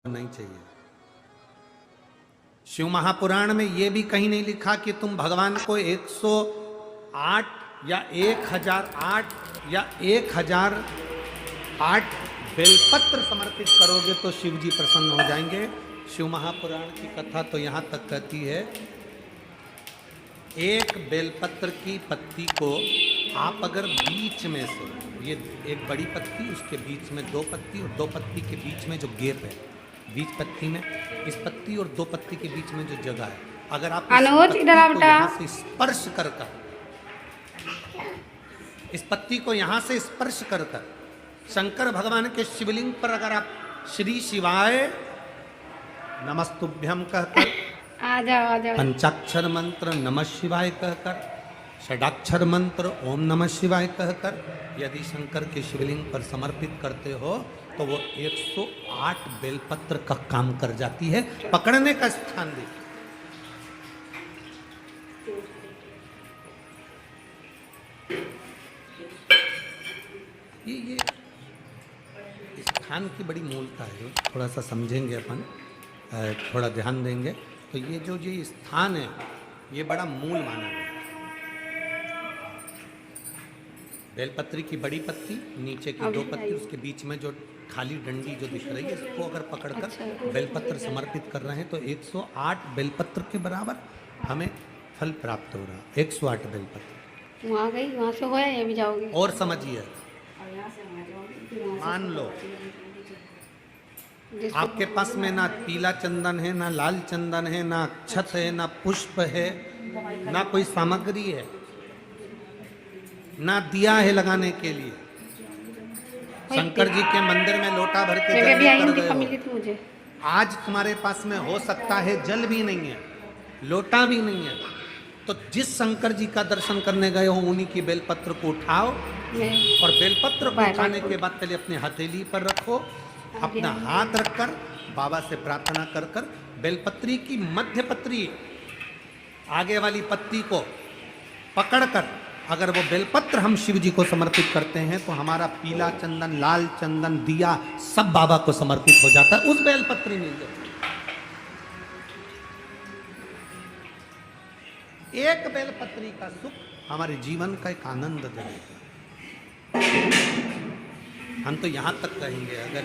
नहीं चाहिए। शिव महापुराण में यह भी कहीं नहीं लिखा कि तुम भगवान को 108 या 1008 या 1008 बेलपत्र समर्पित करोगे तो शिव जी प्रसन्न हो जाएंगे। शिव महापुराण की कथा तो यहाँ तक कहती है, एक बेलपत्र की पत्ती को आप अगर बीच में से, ये एक बड़ी पत्ती, उसके बीच में दो पत्ती और दो पत्ती के बीच में जो गैप है, बीच पत्ती में इस पत्ती और दो पत्ती के बीच में जो जगह है, अगर आप इस पत्ती को यहाँ से स्पर्श कर शंकर भगवान के शिवलिंग पर अगर आप श्री शिवाय नमस्तुभ्यम कहकर, पंचाक्षर मंत्र नमः शिवाय कहकर, षडाक्षर मंत्र ओम नमः शिवाय कहकर यदि शंकर के शिवलिंग पर समर्पित करते हो तो वो 108 बेलपत्र का काम कर जाती है। पकड़ने का स्थान देखिए, ये स्थान की बड़ी मूलता है, थोड़ा सा समझेंगे अपन, थोड़ा ध्यान देंगे तो ये जो स्थान है ये बड़ा मूल माना गया। बेलपत्री की बड़ी पत्ती, नीचे की दो पत्ती, उसके बीच में जो खाली डंडी जो दिख रही है, इसको अगर पकड़कर बेलपत्र समर्पित कर रहे हैं तो 108 बेलपत्र के बराबर हमें फल प्राप्त हो रहा है। 108 बेलपत्र वहाँ गई, वहाँ से होया, ये भी जाओगे। और समझिए, मान लो आपके पास में ना पीला चंदन है, ना लाल चंदन है, ना अक्षत है, ना पुष्प है, ना कोई सामग्री है, ना दिया है लगाने के लिए। शंकर जी के मंदिर में लोटा भर के जल कर गए हो, आज तुम्हारे पास में हो सकता है जल भी नहीं है, लोटा भी नहीं है, तो जिस शंकर जी का दर्शन करने गए हो उन्हीं की बेलपत्र को उठाओ और बेलपत्र को उठाने के बाद पहले अपने हथेली पर रखो, अपना हाथ रखकर बाबा से प्रार्थना कर कर बेलपत्री की मध्य पत्री आगे वाली पत्ती को पकड़कर अगर वो बेलपत्र हम शिव जी को समर्पित करते हैं तो हमारा पीला चंदन, लाल चंदन, दिया सब बाबा को समर्पित हो जाता है। उस बेलपत्री मिल जाती है। एक बेलपत्री का सुख हमारे जीवन का एक आनंद देगा। हम तो यहाँ तक कहेंगे, अगर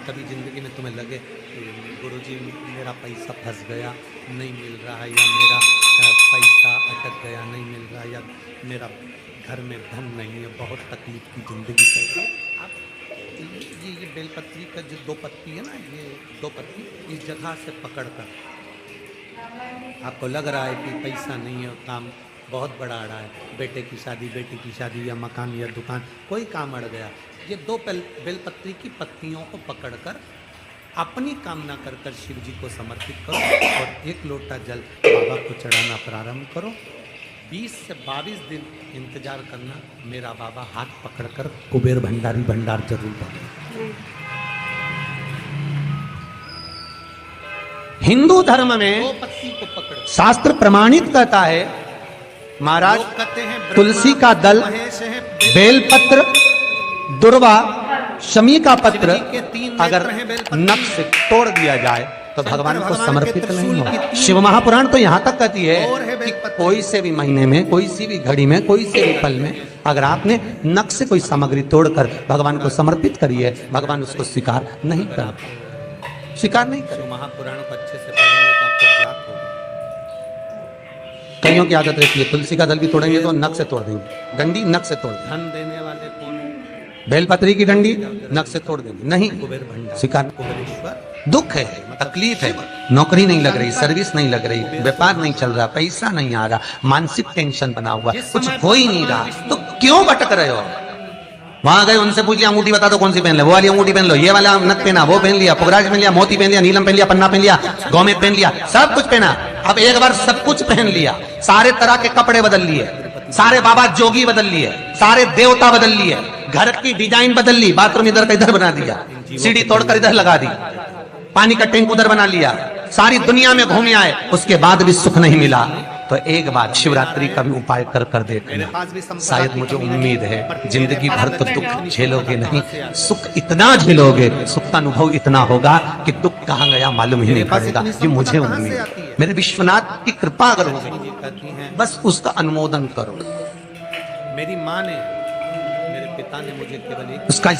कभी जिंदगी में तुम्हें लगे गुरुजी मेरा पैसा फंस गया नहीं मिल रहा है, या मेरा पैसा अटक गया नहीं मिल रहा, या मेरा घर में धन नहीं है, बहुत तकलीफ की ज़िंदगी चल रही है, आप ये बेलपत्री का जो दो पत्ती है ना, ये दो पत्ती इस जगह से पकड़कर, आपको लग रहा है कि पैसा नहीं है, काम बहुत बड़ा अड़ा है, बेटे की शादी, बेटी की शादी, या मकान या दुकान, कोई काम अड़ गया, ये दो बेलपत्री की पत्तियों को पकड़कर अपनी कामना कर कर शिव जी को समर्पित करो और एक लोटा जल बाबा को चढ़ाना प्रारंभ करो। 20 से 22 दिन इंतजार करना, मेरा बाबा हाथ पकड़कर कुबेर भंडारी भंडार जरूर बने। हिंदू धर्म में शास्त्र प्रमाणित कहता है, महाराज कहते हैं तुलसी का दल, बेलपत्र, दुर्वा, शमी का पत्र अगर नख से तोड़ दिया जाए तो भगवान को समर्पित नहीं होगा। शिव महापुराण तो यहाँ तक कहती है कि कोई से भी महीने में, कोई सी भी घड़ी में, कोई से भी पल में अगर आपने नख से कोई सामग्री तोड़कर भगवान को समर्पित करी है, भगवान उसको स्वीकार नहीं कर, स्वीकार नहीं कर। महापुराण को अच्छे से पढ़ेंगे तो आपको ज्ञात होगा। कईयों की आदत रहती है तुलसी का दल भी तोड़ेंगे तो नख से तोड़ देंगे, डंडी नख से तोड़ देंगे, धन देने वाले कौन, बेलपत्री की डंडी नख से तोड़ देंगे, नहीं स्वीकार। दुख है, तकलीफ है, नौकरी नहीं लग रही, सर्विस नहीं लग रही, व्यापार नहीं चल रहा, पैसा नहीं आ रहा, मानसिक टेंशन बना हुआ, कुछ हो ही नहीं रहा, तो क्यों भटक रहे हो? वहां गए, उनसे पूछ लिया अंगूठी बता दो कौन सी पहन ले, वो वाली अंगूठी पहन लो, ये वाला नथ पहना, वो पहन लिया, पुगराज पहन लिया, मोती पहन लिया, नीलम पहन लिया, पन्ना पहन लिया, गौमेद पहन लिया, सब कुछ पहना। अब एक बार सब कुछ पहन लिया, सारे तरह के कपड़े बदल लिए, सारे बाबा जोगी बदल लिए, सारे देवता बदल लिए, घर की डिजाइन बदल ली, बाथरूम इधर का इधर बना दिया, सीढ़ी तोड़कर इधर लगा दी, पानी का टैंक उधर बना लिया, सारी दुनिया में घूमे आए, उसके बाद भी सुख नहीं मिला। तो एक बार शिवरात्रि का भी उपाय कर कर देखना। शायद मुझे उम्मीद है जिंदगी भर तो दुख झेलोगे नहीं, सुख इतना झेलोगे, सुख का अनुभव इतना होगा कि दुख कहाँ गया मालूम ही नहीं पड़ेगा। ये मुझे उम्मीद है, मेरे विश्वनाथ की कृपा अगर हो गई, बस उसका अनुमोदन करो। मेरी माँ ने, मेरे पिता ने मुझे केवल एक उसका